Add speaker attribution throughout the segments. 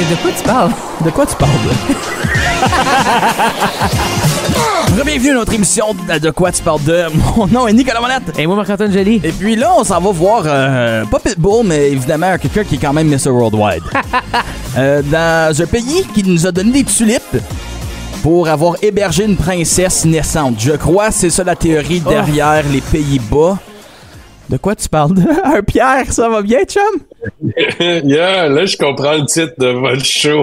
Speaker 1: De quoi tu parles?
Speaker 2: De quoi tu parles, là? Bienvenue à notre émission De quoi tu parles de. Mon nom est Nicolas Monette.
Speaker 1: Et moi, Marc-Antoine Joly.
Speaker 2: Et puis là, on s'en va voir, pas Pitbull, mais évidemment quelqu'un qui est quand même Mr. Worldwide. Dans un pays qui nous a donné des tulipes pour avoir hébergé une princesse naissante. Je crois, c'est ça la théorie derrière les Pays-Bas. De quoi tu parles? Un Pierre, ça va bien, chum?
Speaker 3: Yeah, là, je comprends le titre de votre show.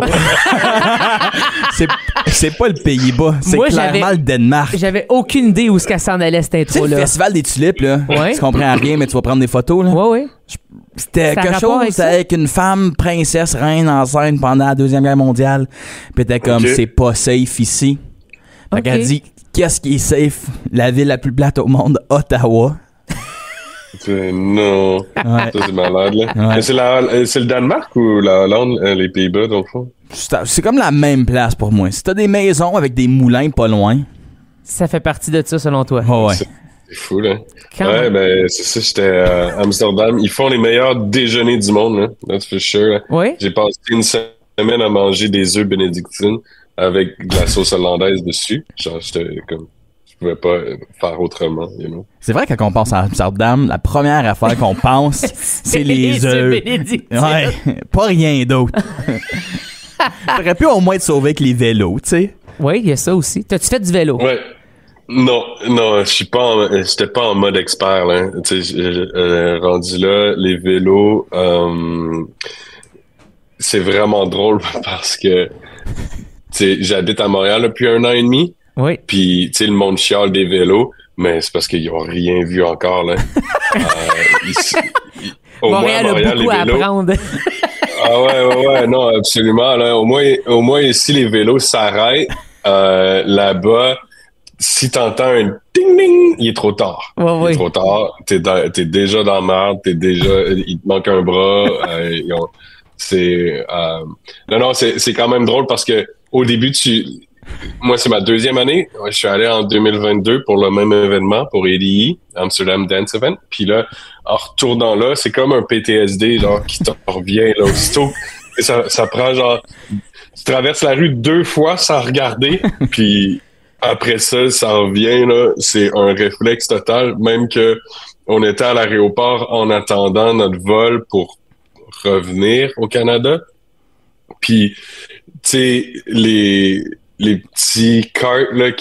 Speaker 2: c'est pas le Pays-Bas, c'est
Speaker 1: moi,
Speaker 2: clairement le Danemark.
Speaker 1: J'avais aucune idée où ce qu'elle s'en allait, cette
Speaker 2: Tu sais, le
Speaker 1: intro-là.
Speaker 2: festival des tulipes, là.
Speaker 1: Ouais.
Speaker 2: Tu comprends rien, mais tu vas prendre des photos, là.
Speaker 1: Ouais, ouais.
Speaker 2: C'était
Speaker 1: Ça a
Speaker 2: quelque
Speaker 1: rapport avec
Speaker 2: chose
Speaker 1: ça?
Speaker 2: avec une femme, princesse, reine enceinte pendant la Deuxième Guerre mondiale. Puis t'es comme,
Speaker 3: Ok.
Speaker 2: c'est pas safe ici. Fait
Speaker 1: Ok.
Speaker 2: qu'elle dit, qu'est-ce qui est safe? La ville la plus plate au monde, Ottawa.
Speaker 3: Non.
Speaker 2: Ouais.
Speaker 3: Ça, c'est malade, là.
Speaker 2: Ouais.
Speaker 3: Mais c'est le Danemark ou la Hollande, les Pays-Bas, dans le fond?
Speaker 2: C'est comme la même place pour moi. Si t'as des maisons avec des moulins pas loin.
Speaker 1: Ça fait partie de ça, selon toi.
Speaker 2: Oh ouais.
Speaker 3: C'est fou, là.
Speaker 1: Quand
Speaker 3: Ouais,
Speaker 1: même.
Speaker 3: ben, c'est ça, j'étais à Amsterdam. Ils font les meilleurs déjeuners du monde, là. That's for sure, là.
Speaker 1: Oui?
Speaker 3: J'ai passé une semaine à manger des œufs bénédictines avec de la sauce hollandaise dessus. Genre, j'étais comme... Je pouvais pas faire autrement, you know.
Speaker 2: C'est vrai que quand on pense à Amsterdam, la première affaire qu'on pense, c'est les œufs.
Speaker 1: bénédictines.
Speaker 2: Ouais, pas rien d'autre. T'aurais pu au moins te sauver avec les vélos, tu sais.
Speaker 1: Oui, il y a ça aussi. T'as-tu fait du vélo?
Speaker 3: Ouais. Non, j'étais pas en mode expert, là. Tu sais, rendu là, les vélos, c'est vraiment drôle parce que, tu sais, j'habite à Montréal depuis 1 an et demi,
Speaker 1: Oui.
Speaker 3: puis, tu sais, le monde chiale des vélos, mais c'est parce qu'ils ont rien vu encore, là. Au
Speaker 1: Montréal
Speaker 3: moins,
Speaker 1: a beaucoup à apprendre.
Speaker 3: Ah ouais, non, absolument, là. Au moins ici, les vélos s'arrêtent, là-bas. Si t'entends un ding-ding, il est trop tard.
Speaker 1: Ouais,
Speaker 3: Il
Speaker 1: ouais.
Speaker 3: est trop tard. T'es déjà dans la merde. Il te manque un bras. Non, c'est quand même drôle parce que au début, moi, c'est ma 2e année. Je suis allé en 2022 pour le même événement, pour ADE, Amsterdam Dance Event. Puis là, en retournant là, c'est comme un PTSD, genre, qui te revient, là, aussitôt. Et ça prend, genre, tu traverses la rue 2 fois sans regarder, puis après ça, ça revient, là. C'est un réflexe total. Même que on était à l'aéroport en attendant notre vol pour revenir au Canada. Puis, tu sais, les petits carts, là,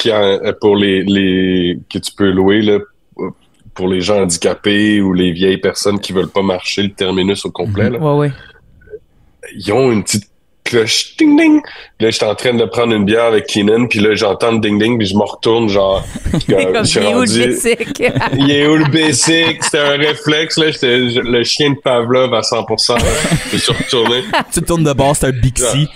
Speaker 3: pour que tu peux louer, là, pour les gens handicapés ou les vieilles personnes qui veulent pas marcher le terminus au complet, là.
Speaker 1: Ouais, ouais.
Speaker 3: Ils ont une petite cloche ding ding. Puis là, j'étais en train de prendre une bière avec Keenan, puis là, j'entends le ding ding, puis je me retourne, genre,
Speaker 1: Comme
Speaker 3: je suis
Speaker 1: il est où le
Speaker 3: rendu...
Speaker 1: basic?
Speaker 3: Il est où le basic? C'était un réflexe, là. J'étais le chien de Pavlov à 100%. Là. Je suis retourné.
Speaker 2: Tu te tournes de bord, c'est un Bixi.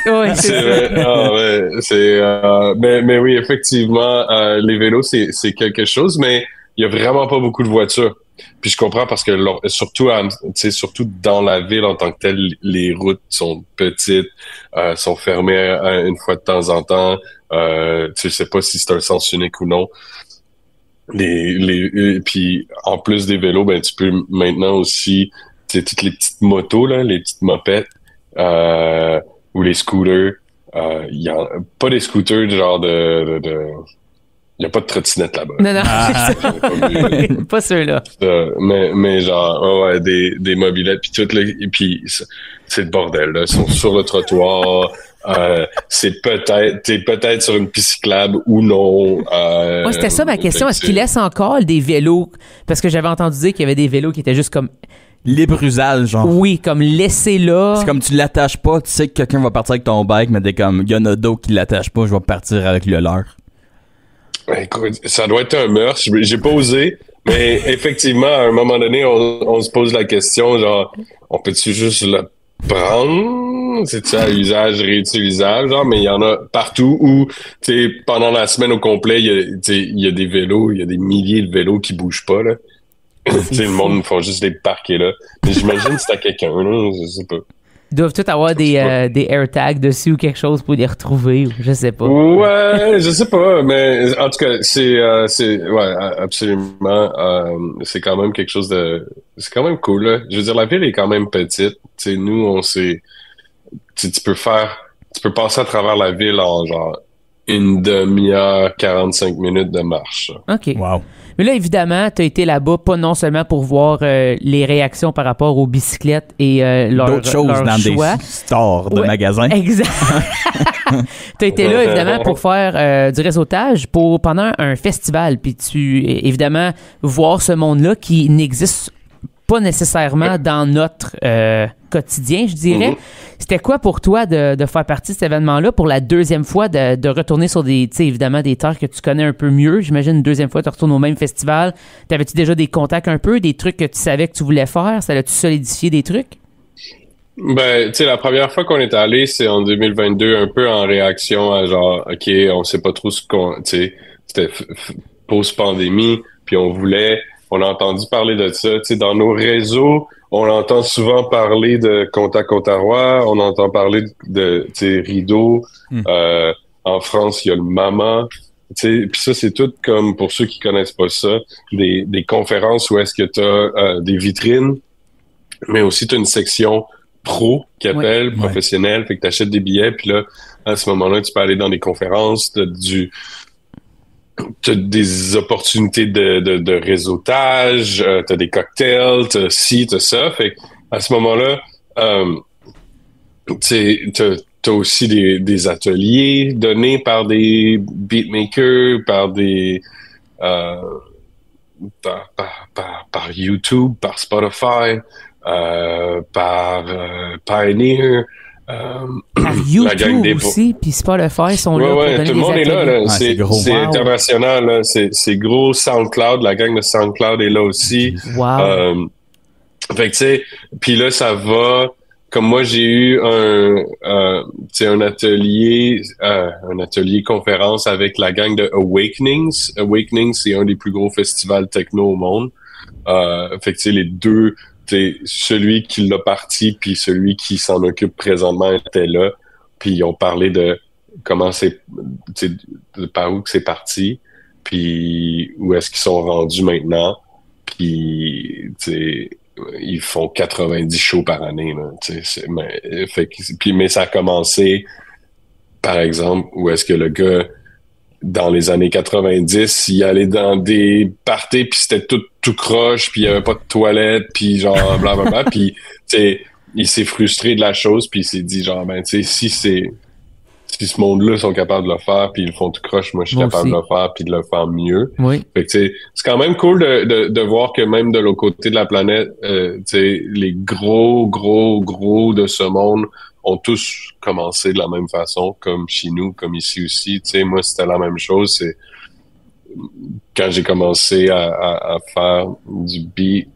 Speaker 1: Oui, c'est
Speaker 3: C'est
Speaker 1: ça.
Speaker 3: vrai. Ah, ouais. Mais oui, effectivement, les vélos, c'est quelque chose, mais il y a vraiment pas beaucoup de voitures. Puis je comprends parce que surtout dans la ville en tant que telle, les routes sont petites, sont fermées une fois de temps en temps. Tu sais pas si c'est un sens unique ou non. Puis en plus des vélos, ben tu peux maintenant aussi, tu sais, toutes les petites motos là, les petites mopettes ou les scooters. Il y a pas des scooters genre il y a pas de trottinette là-bas.
Speaker 1: Non, non,
Speaker 2: Ah.
Speaker 1: c'est ça. Pas ceux-là.
Speaker 3: Mais genre ouais, des mobylettes puis tout là, et puis c'est le bordel là, ils sont sur le trottoir. T'es peut-être sur une piste cyclable ou non.
Speaker 1: Moi, c'était ça ma question. Est-ce qu'ils laissent encore des vélos? Parce que j'avais entendu dire qu'il y avait des vélos qui étaient juste comme,
Speaker 2: Libre usage, genre.
Speaker 1: oui, comme laissés là.
Speaker 2: C'est comme tu l'attaches pas, tu sais que quelqu'un va partir avec ton bike, mais t'es comme, y en a d'autres qui l'attachent pas, je vais partir avec le leur.
Speaker 3: Écoute, ça doit être un meurtre. J'ai pas osé, mais effectivement, à un moment donné, on se pose la question, genre, on peut-tu juste le prendre? C'est ça, usage réutilisable, genre, mais il y en a partout où, tu sais, pendant la semaine au complet, il y a des vélos, il y a des milliers de vélos qui bougent pas, là. Tu sais, le monde font juste des parquets là. Mais j'imagine si t'as quelqu'un, là, je sais pas.
Speaker 1: Ils doivent tous avoir des AirTags dessus ou quelque chose pour les retrouver, ou je sais pas.
Speaker 3: Ouais, je sais pas, mais en tout cas, ouais, absolument, c'est quand même quelque chose c'est quand même cool, là. Je veux dire, la ville est quand même petite. Tu sais, nous, tu peux passer à travers la ville en genre une demi-heure, 45 minutes de marche.
Speaker 1: OK.
Speaker 2: Wow.
Speaker 1: Mais là, évidemment, tu as été là-bas pas non seulement pour voir les réactions par rapport aux bicyclettes et
Speaker 2: d'autres choses
Speaker 1: leur
Speaker 2: dans
Speaker 1: choix.
Speaker 2: des stores de magasins.
Speaker 1: Exact. Tu as été là, évidemment, pour faire du réseautage pendant un festival. Puis évidemment, voir ce monde-là qui n'existe pas nécessairement dans notre quotidien, je dirais. C'était quoi pour toi de faire partie de cet événement-là pour la deuxième fois, de retourner sur évidemment, des terres que tu connais un peu mieux? J'imagine une deuxième fois, tu retournes au même festival. T'avais-tu déjà des contacts un peu, des trucs que tu savais que tu voulais faire? Ça l'a-tu solidifié des trucs?
Speaker 3: Ben, tu sais, la première fois qu'on est allé, c'est en 2022, un peu en réaction à genre, OK, on sait pas trop ce qu'on, tu sais, c'était post-pandémie, puis on a entendu parler de ça, tu sais, dans nos réseaux, on entend souvent parler de Contact Ottawa, on entend parler de tu sais, Rideau, en France, il y a le MAMA, tu sais, puis ça, c'est tout comme, pour ceux qui connaissent pas ça, des conférences où est-ce que t'as des vitrines, mais aussi t'as une section pro qui appelle, professionnel, fait que t'achètes des billets, puis là, à ce moment-là, tu peux aller dans des conférences, t'as des opportunités de réseautage, t'as des cocktails, t'as ci, t'as ça, fait à ce moment-là, t'as aussi des ateliers donnés par des beatmakers, par des par YouTube, par Spotify, par Pioneer,
Speaker 1: par YouTube aussi, puis Spotify sont là pour donner
Speaker 3: tout le monde
Speaker 1: des
Speaker 3: est là.
Speaker 1: ateliers.
Speaker 3: C'est international. Là. C'est gros. SoundCloud, la gang de SoundCloud est là aussi.
Speaker 1: Wow.
Speaker 3: Fait que tu sais, puis là ça va. Comme moi j'ai eu un atelier conférence avec la gang de Awakenings. Awakenings, c'est un des plus gros festivals techno au monde. Fait que tu sais, les deux, celui qui l'a parti puis celui qui s'en occupe présentement était là, puis ils ont parlé de comment par où que c'est parti, puis où est-ce qu'ils sont rendus maintenant, puis ils font 90 shows par année là, mais ça a commencé par exemple où est-ce que le gars dans les années 90, il allait dans des parties puis c'était tout croche, puis il y avait pas de toilette, puis genre blablabla, puis il s'est frustré de la chose, puis il s'est dit genre ben tu sais si ce monde-là sont capables de le faire, puis ils le font tout croche, moi je suis capable de le faire puis de le faire mieux.
Speaker 1: Oui.
Speaker 3: Fait que c'est quand même cool de voir que même de l'autre côté de la planète, les gros de ce monde ont tous commencé de la même façon, comme chez nous, comme ici aussi. Tu sais, moi, c'était la même chose. C'est quand j'ai commencé à faire du beat,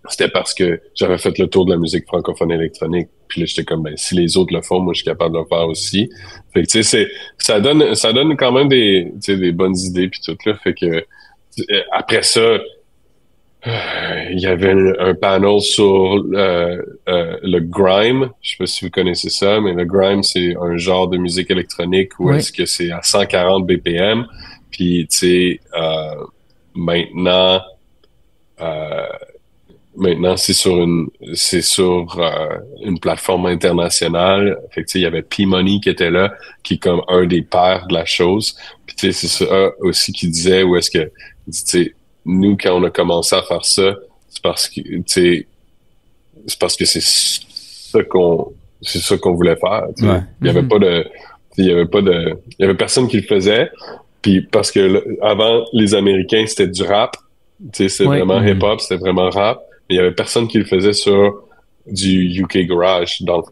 Speaker 3: c'était parce que j'avais fait le tour de la musique francophone électronique. Puis là, j'étais comme, ben, si les autres le font, moi, je suis capable de le faire aussi. Fait que, tu sais, ça donne quand même des bonnes idées puis tout, là. Fait que, après ça, il y avait un panel sur le grime. Je sais pas si vous connaissez ça, mais le grime, c'est un genre de musique électronique où est-ce que c'est à 140 BPM. Puis, tu sais, maintenant, c'est sur une plateforme internationale. Fait que, tu sais, il y avait P-Money qui était là, qui est comme un des pères de la chose. Puis, tu sais, c'est ça aussi qui disait où est-ce que, tu sais, nous, quand on a commencé à faire ça, c'est parce que, tu sais, c'est ça qu'on voulait faire. Ouais. Il y avait personne qui le faisait. Puis parce que avant, les Américains, c'était du rap. Tu sais, c'était vraiment hip-hop, c'était vraiment rap. Mais il y avait personne qui le faisait sur du UK Garage. Dans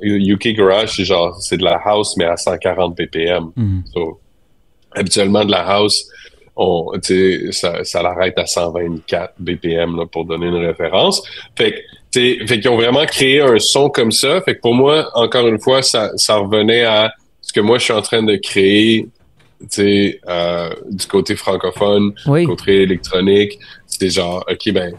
Speaker 3: UK Garage, c'est de la house, mais à 140 BPM. So, habituellement, de la house, ça l'arrête à 124 BPM là, pour donner une référence. Fait qu'ils ont vraiment créé un son comme ça. Fait que pour moi, encore une fois, ça revenait à ce que moi je suis en train de créer, du côté francophone, du côté électronique. C'était genre, ok, ben,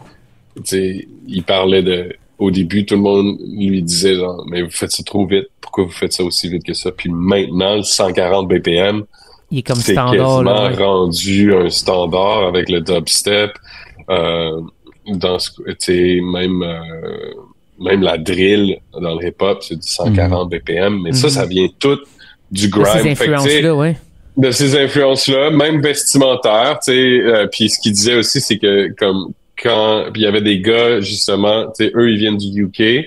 Speaker 3: il parlait au début, tout le monde lui disait genre, mais vous faites ça trop vite. Pourquoi vous faites ça aussi vite que ça? Puis maintenant, le 140 BPM,
Speaker 1: il est comme
Speaker 3: c'est
Speaker 1: standard,
Speaker 3: quasiment rendu un standard avec le dubstep. Même même la drill dans le hip-hop, c'est du 140 BPM, mais ça vient tout du grime.
Speaker 1: Ces influences-là, ouais.
Speaker 3: De ces influences-là, même vestimentaires, tu sais, puis ce qu'il disait aussi, c'est que comme quand il y avait des gars, justement, tu sais, eux, ils viennent du UK, il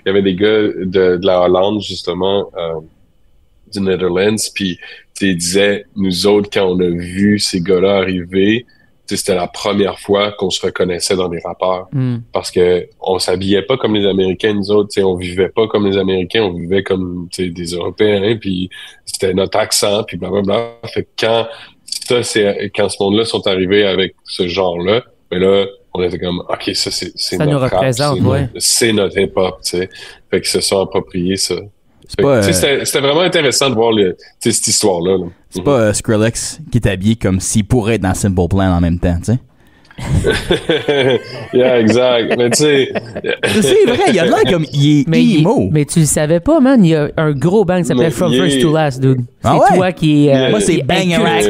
Speaker 3: y avait des gars de la Hollande, justement, du Netherlands, puis ils disaient, nous autres, quand on a vu ces gars-là arriver, c'était la première fois qu'on se reconnaissait dans les rappeurs. Parce que on s'habillait pas comme les Américains, nous autres, on vivait pas comme les Américains, on vivait comme des Européens, puis c'était notre accent, puis blablabla. Fait que quand ce monde-là sont arrivés avec ce genre-là, ben là, on était comme, OK, ça
Speaker 1: nous
Speaker 3: notre
Speaker 1: représente,
Speaker 3: rap, c'est notre hip-hop, tu sais. Fait qu'ils se sont appropriés ça.
Speaker 2: Pas,
Speaker 3: c'était vraiment intéressant de voir cette histoire-là. Là.
Speaker 2: C'est pas Skrillex qui est habillé comme s'il pourrait être dans Simple Plan en même temps, tu sais.
Speaker 3: Yeah, exact. Mais tu sais...
Speaker 2: C'est vrai, il y a de l'air comme il est emo.
Speaker 1: Mais tu le savais pas, man. Il y a un gros bang qui s'appelle From First to Last, dude. C'est toi qui est...
Speaker 2: Moi, c'est Bang Rack.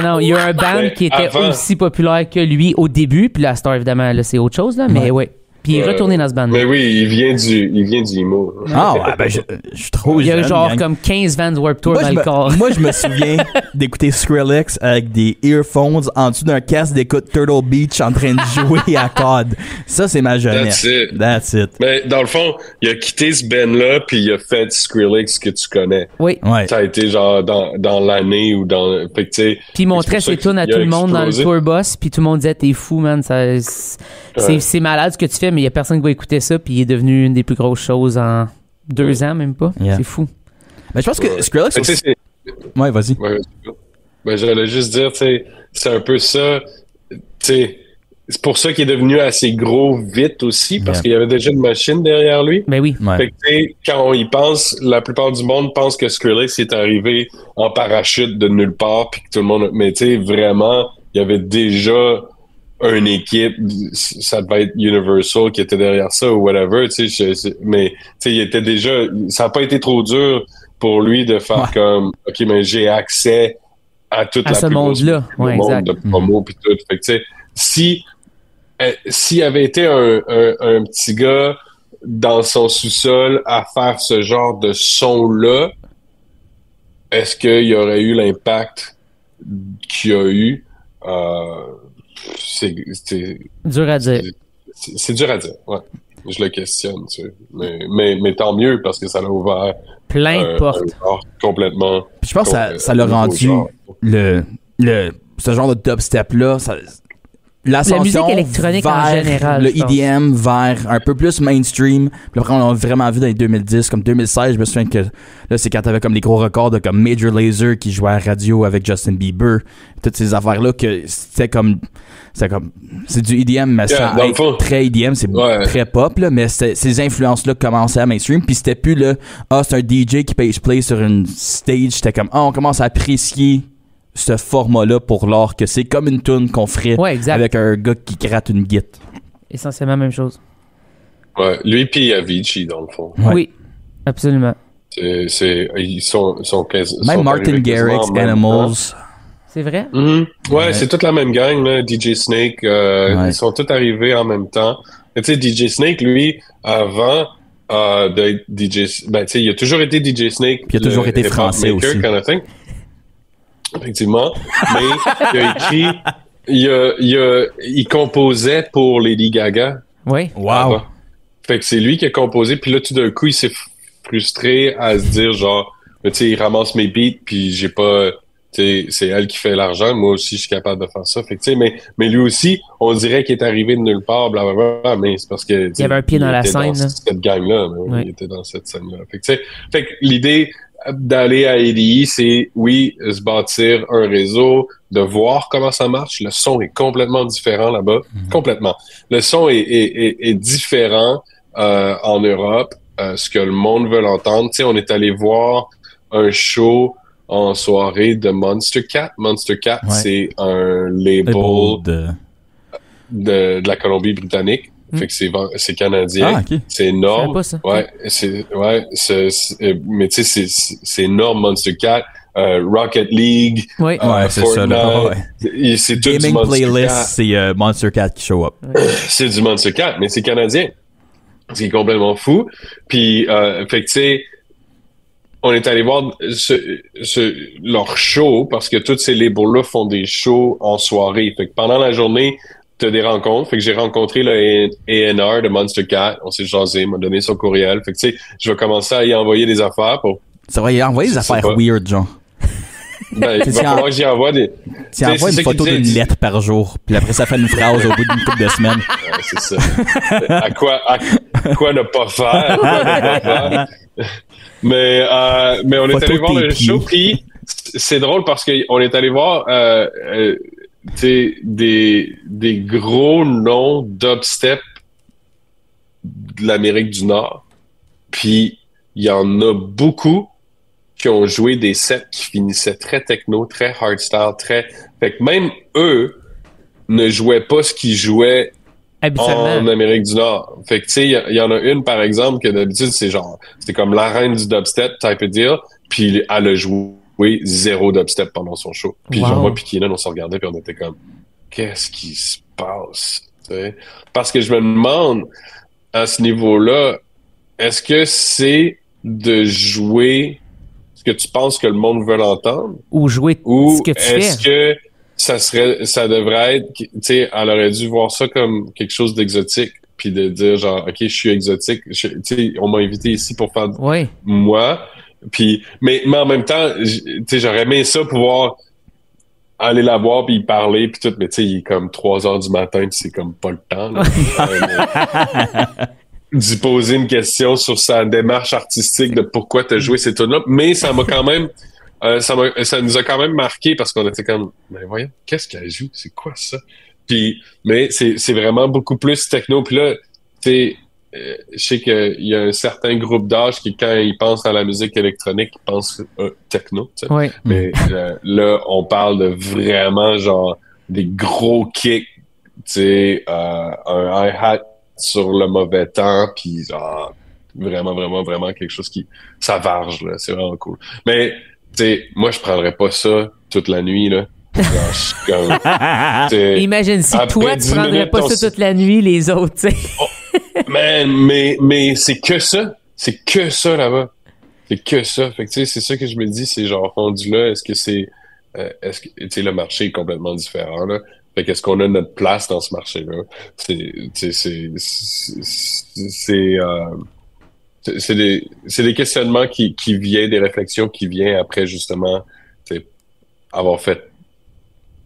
Speaker 1: Non, il y a un band qui était aussi populaire que lui au début. Puis la star, évidemment, là, c'est autre chose, là. Mais ouais. Puis il est retourné dans ce band.
Speaker 3: Mais oui, il vient du emo.
Speaker 2: Ah ouais, ben je suis trop jeune.
Speaker 1: Il y a genre comme 15 Vans Warped Tour dans le corps.
Speaker 2: Moi, je me souviens d'écouter Skrillex avec des earphones en dessous d'un casque d'écoute Turtle Beach en train de jouer à COD. Ça, c'est ma jeunesse. That's it.
Speaker 3: Mais dans le fond, il a quitté ce band-là puis il a fait Skrillex que tu connais.
Speaker 1: Oui.
Speaker 2: Ouais.
Speaker 3: Ça a été genre dans l'année ou dans... Fait que, tu sais...
Speaker 1: Puis il montrait ses tunes à tout le monde dans le tour bus puis tout le monde disait « T'es fou, man. » C'est malade ce que tu fais, mais il y a personne qui va écouter ça, puis il est devenu une des plus grosses choses en 2 ans, même pas. Yeah. C'est fou.
Speaker 2: Mais je pense que Skrillex... Ouais, vas-y.
Speaker 3: Ben, j'allais juste dire, tu sais, c'est un peu ça, tu sais, c'est pour ça qu'il est devenu assez gros vite aussi, parce qu'il y avait déjà une machine derrière lui.
Speaker 1: Ben oui.
Speaker 3: Fait que, tu sais, quand on y pense, la plupart du monde pense que Skrillex est arrivé en parachute de nulle part, puis que tout le monde... Mais tu sais, vraiment, il y avait déjà... une équipe, ça devait être Universal qui était derrière ça ou whatever, tu sais, mais tu sais, il était déjà, ça n'a pas été trop dur pour lui de faire comme, OK, mais j'ai accès à toute la
Speaker 1: ce
Speaker 3: plus grosse
Speaker 1: monde-là,
Speaker 3: monde de promo pis tout. Fait que tu sais, s'il avait été un petit gars dans son sous-sol à faire ce genre de son-là, est-ce qu'il y aurait eu l'impact qu'il y a eu? C'est
Speaker 1: dur à dire.
Speaker 3: C'est dur à dire, ouais. Je le questionne, tu sais. Mais tant mieux parce que ça l'a ouvert
Speaker 1: plein de portes.
Speaker 3: Complètement.
Speaker 2: Puis je pense que ça l'a rendu ce genre de dubstep-là, l'ascension
Speaker 1: la musique électronique
Speaker 2: vers
Speaker 1: en général,
Speaker 2: le EDM, vers un peu plus mainstream. Puis après, on l'a vraiment vu dans les 2010, comme 2016, je me souviens que là, c'est quand t'avais comme les gros records de comme Major Lazer qui jouait à la radio avec Justin Bieber. Toutes ces affaires-là que c'est du EDM, mais ça très EDM, c'est très pop, là, mais ces influences-là commençaient à mainstream, puis c'était plus c'est un DJ qui page play sur une stage, c'était comme, on commence à apprécier ce format-là pour l'art que c'est comme une tune qu'on ferait avec un gars qui gratte une guitare.
Speaker 1: Essentiellement la même chose.
Speaker 3: Ouais, lui puis Avicii, dans le fond.
Speaker 1: Ouais. Oui, absolument.
Speaker 3: Ils sont
Speaker 2: même Martin Garrix, Animals.
Speaker 1: C'est vrai?
Speaker 3: Ouais, c'est toute la même gang, là. DJ Snake, ils sont tous arrivés en même temps. Tu sais, DJ Snake, lui, avant d'être DJ... Ben, tu sais, il a toujours été DJ Snake.
Speaker 2: Puis il a toujours été français aussi.
Speaker 3: Kind of thing. Effectivement. Mais il a écrit... Il composait pour Lady Gaga.
Speaker 1: Oui.
Speaker 2: Wow.
Speaker 3: Fait que c'est lui qui a composé, puis là, tout d'un coup, il s'est frustré à se dire, genre, tu sais, il ramasse mes beats, puis j'ai pas... T'sais, c'est elle qui fait l'argent, moi aussi je suis capable de faire ça. Fait que, mais lui aussi, on dirait qu'il est arrivé de nulle part, blablabla, mais c'est parce que
Speaker 1: il y avait un pied dans la scène.
Speaker 3: Dans cette gang-là, il était dans cette scène-là. Fait que l'idée d'aller à EDI, c'est se bâtir un réseau, de voir comment ça marche. Le son est complètement différent là-bas, complètement. Le son est différent en Europe, ce que le monde veut l'entendre. T'sais, on est allé voir un show en soirée de Monster Cat. Monster Cat, c'est un label de la Colombie-Britannique. Fait que c'est canadien.
Speaker 2: Ah, okay.
Speaker 3: C'est énorme.
Speaker 1: Pas ça.
Speaker 3: Mais tu sais, c'est énorme, Monster Cat. Rocket League.
Speaker 2: Oui. C'est ça.
Speaker 3: C'est tout
Speaker 2: Gaming
Speaker 3: du Monster
Speaker 2: playlist,
Speaker 3: Cat.
Speaker 2: c'est Monster Cat qui show up.
Speaker 3: C'est du Monster Cat, mais c'est canadien. Ce qui est complètement fou. Puis, fait que, tu sais, on est allé voir leur show parce que tous ces labels-là font des shows en soirée. Fait que pendant la journée, t'as des rencontres. Fait que j'ai rencontré le A&R de Monster Cat. On s'est jasé, il m'a donné son courriel. Fait que, tu sais, je vais commencer à y envoyer des affaires pour...
Speaker 2: Ça va y envoyer des affaires weird, genre.
Speaker 3: Ben, il va falloir que j'y envoie des...
Speaker 2: Tu envoies une photo d'une lettre par jour, puis après ça fait une phrase au bout d'une couple de semaines.
Speaker 3: Ouais, c'est ça. À quoi ne pas faire? Quoi ne pas faire? Mais on est allé voir le show, puis c'est drôle parce qu'on est allé voir des gros noms dubstep de l'Amérique du Nord. Puis il y en a beaucoup qui ont joué des sets qui finissaient très techno, très hardstyle, très... Fait que même eux ne jouaient pas ce qu'ils jouaient en Amérique du Nord. Fait que, tu sais, il y en a une, par exemple, que d'habitude, c'est comme la reine du dubstep, type of deal, puis elle a joué 0 dubstep pendant son show. Puis genre, moi puis Keenan, on se regardait, puis on était comme, qu'est-ce qui se passe? T'sais? Parce que je me demande, à ce niveau-là, est-ce que c'est de jouer ce que tu penses que le monde veut l'entendre?
Speaker 1: Ou jouer ce que tu fais?
Speaker 3: Est-ce que ça devrait être, tu sais, elle aurait dû voir ça comme quelque chose d'exotique, puis de dire genre, ok, je suis exotique, tu sais, on m'a invité ici pour faire moi, puis mais en même temps, tu sais, j'aurais aimé ça pouvoir aller la voir puis y parler puis tout, mais tu sais, il est comme 3h du matin puis c'est comme pas le temps là, d'y poser une question sur sa démarche artistique de pourquoi t'as joué ces tunes là, mais ça m'a quand même ça nous a quand même marqué parce qu'on était comme, mais voyons, qu'est-ce qu'elle joue? C'est quoi ça? Puis, mais c'est vraiment beaucoup plus techno. Puis là, tu sais, je sais qu'il y a un certain groupe d'âge qui, quand ils pensent à la musique électronique, ils pensent techno, tu sais.
Speaker 1: Oui.
Speaker 3: Mais là, on parle de vraiment genre des gros kicks, tu sais, un hi-hat sur le mauvais temps, puis genre vraiment, vraiment, vraiment quelque chose qui... Ça varge, là. C'est vraiment cool. Mais... Tu sais, moi, je prendrais pas ça toute la nuit, là. Genre,
Speaker 1: imagine si toi, tu prendrais pas ça toute la nuit, les autres, tu sais.
Speaker 3: Mais c'est que ça. C'est que ça, là-bas. C'est que ça. Fait que, tu sais, c'est ça que je me dis, c'est genre, rendu là, est-ce que, tu sais, le marché est complètement différent, là. Fait qu'est-ce qu'on a notre place dans ce marché-là? C'est des questionnements qui viennent, des réflexions qui viennent après justement avoir fait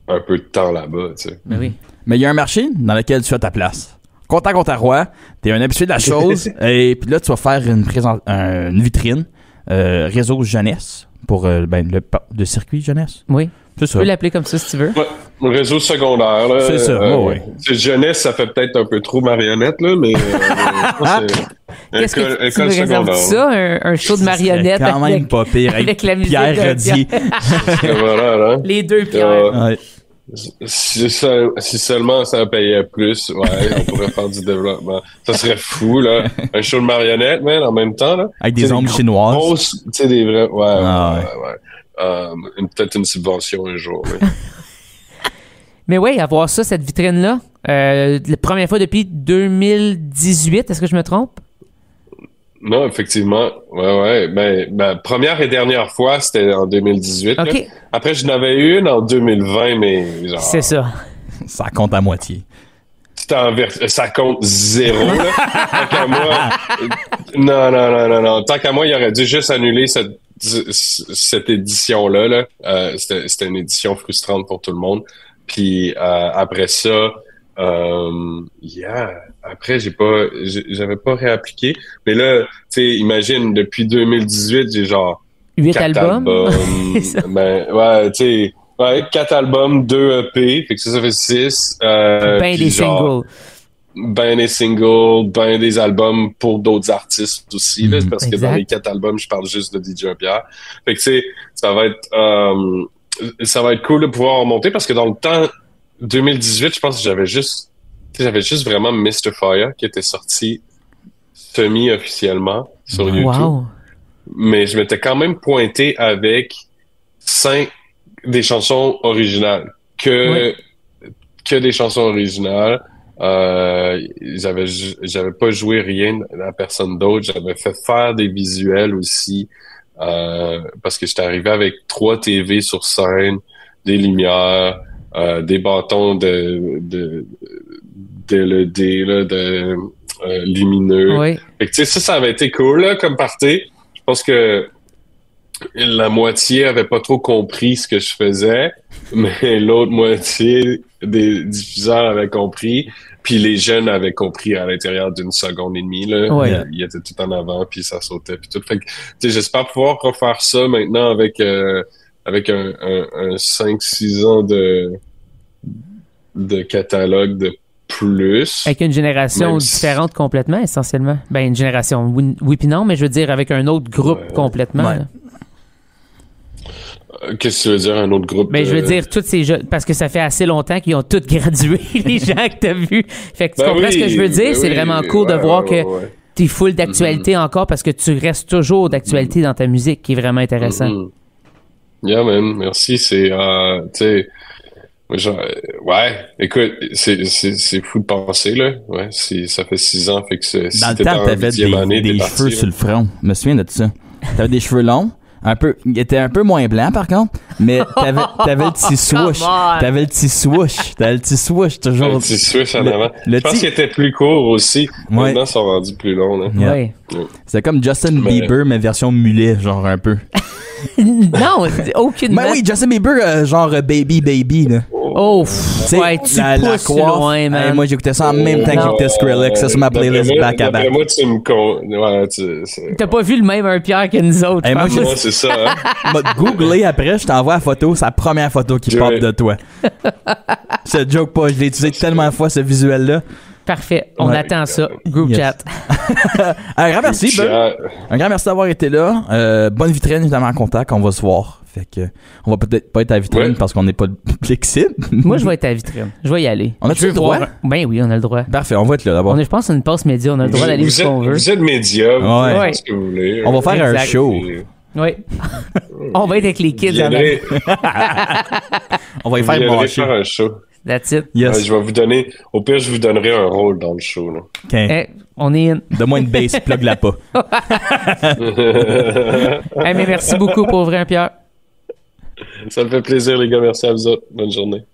Speaker 3: un peu de temps là-bas.
Speaker 1: Mais oui.
Speaker 2: Mais il y a un marché dans lequel tu as ta place. Content Ontario, t'es un habitué de la chose et puis là tu vas faire une vitrine réseau jeunesse pour le circuit jeunesse.
Speaker 1: Oui.
Speaker 2: C'est ça.
Speaker 1: Tu peux l'appeler comme ça si tu veux.
Speaker 3: Ouais, le réseau secondaire. Là,
Speaker 2: c'est ça, ouais.
Speaker 3: Jeunesse, ça fait peut-être un peu trop marionnette, là, mais
Speaker 1: qu'est-ce que tu me réserves ça, un show de marionnettes
Speaker 2: quand même pas pire
Speaker 1: avec la musique
Speaker 2: Pierre Rodier.
Speaker 3: Voilà, là.
Speaker 1: Les deux Pierre.
Speaker 2: Ouais.
Speaker 3: Si seulement ça payait plus, ouais, on pourrait faire du développement. Ça serait fou, là. Un show de marionnettes, mais en même temps, là.
Speaker 2: Avec des ombres chinoises.
Speaker 3: Tu sais, des vrais, ouais. Peut-être une subvention un jour. Oui.
Speaker 1: Mais oui, avoir ça, cette vitrine-là, la première fois depuis 2018, est-ce que je me trompe?
Speaker 3: Non, effectivement. Ouais. Ben, première et dernière fois, c'était en 2018.
Speaker 1: OK.
Speaker 3: Là. Après, je n'avais eu une en 2020, mais genre...
Speaker 1: C'est ça.
Speaker 2: Ça compte à moitié.
Speaker 3: Ça compte 0, là. Tant qu'à moi... Non. Tant qu'à moi, il aurait dû juste annuler cette édition-là. Là. C'était une édition frustrante pour tout le monde. Puis après ça... Après, j'avais pas réappliqué. Mais là, tu sais, imagine, depuis 2018, j'ai genre
Speaker 1: 8 albums.
Speaker 3: Ben, ouais, tu sais, 4 albums, 2 EP, fait que ça fait 6.
Speaker 1: Ben des singles.
Speaker 3: Ben des singles, ben des albums pour d'autres artistes aussi, là, parce que dans les 4 albums, je parle juste de DJ Pierre. Fait que, tu sais, ça va être cool de pouvoir remonter parce que dans le temps, 2018, je pense que j'avais juste vraiment Mr. Fire qui était sorti semi-officiellement sur YouTube.
Speaker 1: Wow.
Speaker 3: Mais je m'étais quand même pointé avec 5 des chansons originales. Que des chansons originales. J'avais pas joué rien à personne d'autre. J'avais fait faire des visuels aussi parce que j'étais arrivé avec 3 TV sur scène, des lumières, des bâtons de LED, là, lumineux.
Speaker 1: Oui.
Speaker 3: Fait que, tu sais, ça avait été cool là, comme party. Je pense que la moitié avait pas trop compris ce que je faisais, mais l'autre moitié des diffuseurs avaient compris, puis les jeunes avaient compris à l'intérieur d'une seconde et demie, là.
Speaker 1: Ouais.
Speaker 3: Ils étaient tout en avant, puis ça sautait, puis tout. Fait que, tu sais, j'espère pouvoir refaire ça maintenant avec un 5-6 ans de catalogue de plus.
Speaker 1: Avec une génération
Speaker 3: Même
Speaker 1: différente complètement, essentiellement. Ben, une génération, oui puis non, mais je veux dire avec un autre groupe complètement.
Speaker 2: Ouais.
Speaker 1: Là.
Speaker 3: Qu'est-ce que tu veux dire, un autre groupe?
Speaker 1: Ben, je veux dire, tous ces jeunes, parce que ça fait assez longtemps qu'ils ont tous gradué, les gens que t'as vus. Fait que tu comprends ce que je veux dire? C'est vraiment cool de voir que t'es full d'actualité encore parce que tu restes toujours d'actualité dans ta musique, qui est vraiment intéressant.
Speaker 3: Yeah, man, merci. C'est, tu sais, genre, ouais, écoute, c'est fou de penser, là. Ouais, ça fait 6 ans, fait que si
Speaker 2: Dans le
Speaker 3: t'étais
Speaker 2: temps,
Speaker 3: en
Speaker 2: t'avais
Speaker 3: 8e année,
Speaker 2: des
Speaker 3: t'es
Speaker 2: cheveux
Speaker 3: parti,
Speaker 2: sur le front. Je me souviens de ça. T'avais des cheveux longs. Ils étaient un peu moins blancs, par contre, mais t'avais le petit swoosh. T'avais le petit swoosh, toujours.
Speaker 3: Un petit switch en avant.
Speaker 2: le
Speaker 3: Je pense
Speaker 2: petit-
Speaker 3: qu'il était plus court aussi.
Speaker 2: Ouais.
Speaker 3: Maintenant, ils sont rendus plus longs, là.
Speaker 2: Yeah.
Speaker 1: Ouais.
Speaker 2: C'était comme Justin
Speaker 3: Mais-
Speaker 2: Bieber, mais version mulet, genre un peu.
Speaker 1: Non, aucune.
Speaker 2: Ben oui, Justin Bieber, genre baby, là.
Speaker 1: Oh,
Speaker 2: Tu sais,
Speaker 1: ouais, tu
Speaker 2: la
Speaker 1: pousses
Speaker 2: coiffe.
Speaker 1: loin, man.
Speaker 2: Hey, moi, j'écoutais ça en même temps que j'écoutais Skrillex. Ça, sur ma playlist back à back.
Speaker 3: D'après moi, tu me ouais,
Speaker 1: T'as pas vu le même un Pierre que nous autres.
Speaker 2: Hey, moi,
Speaker 1: je pense.
Speaker 3: Ouais, c'est ça, hein.
Speaker 2: M'a googlé après, je t'envoie la photo, c'est la première photo qui pop de toi. Ce joke pas, je l'ai utilisé tellement de fois, ce visuel-là.
Speaker 1: Parfait, on
Speaker 2: Ouais.
Speaker 1: attend ça. Group
Speaker 2: Yes.
Speaker 1: chat.
Speaker 2: Un grand merci, Ben. Un grand merci d'avoir été là. Bonne vitrine, évidemment, en contact, on va se voir. Fait que, on va peut-être pas être à la vitrine
Speaker 3: Ouais.
Speaker 2: parce qu'on n'est pas le public cible.
Speaker 1: Moi, je vais être à la vitrine. Je vais y aller.
Speaker 2: On a-tu
Speaker 1: Je veux
Speaker 2: le droit?
Speaker 1: voir- Ben oui, on a le droit.
Speaker 2: Parfait, on va être là d'abord.
Speaker 1: Je pense que c'est une passe média. On a le droit d'aller où on veut.
Speaker 3: Vous êtes média, vous
Speaker 2: Ouais.
Speaker 3: pouvez
Speaker 1: Ouais.
Speaker 3: faire ce que vous voulez.
Speaker 2: On va faire un
Speaker 1: Exact.
Speaker 2: show.
Speaker 1: Oui. On va être avec les kids
Speaker 3: Vous
Speaker 1: avant.
Speaker 3: viendrez,
Speaker 2: On va y
Speaker 3: vous
Speaker 2: faire
Speaker 3: viendrez
Speaker 2: marcher.
Speaker 3: faire un show.
Speaker 1: That's it.
Speaker 2: Yes.
Speaker 3: Ouais, je vais vous donner, au pire, je vous donnerai un rôle dans le show, là.
Speaker 2: OK.
Speaker 1: On est in.
Speaker 2: Donne-moi une base, plug-la pas.
Speaker 1: Mais merci beaucoup pour vrai, Pierre.
Speaker 3: Ça me fait plaisir, les gars. Merci à vous autres. Bonne journée.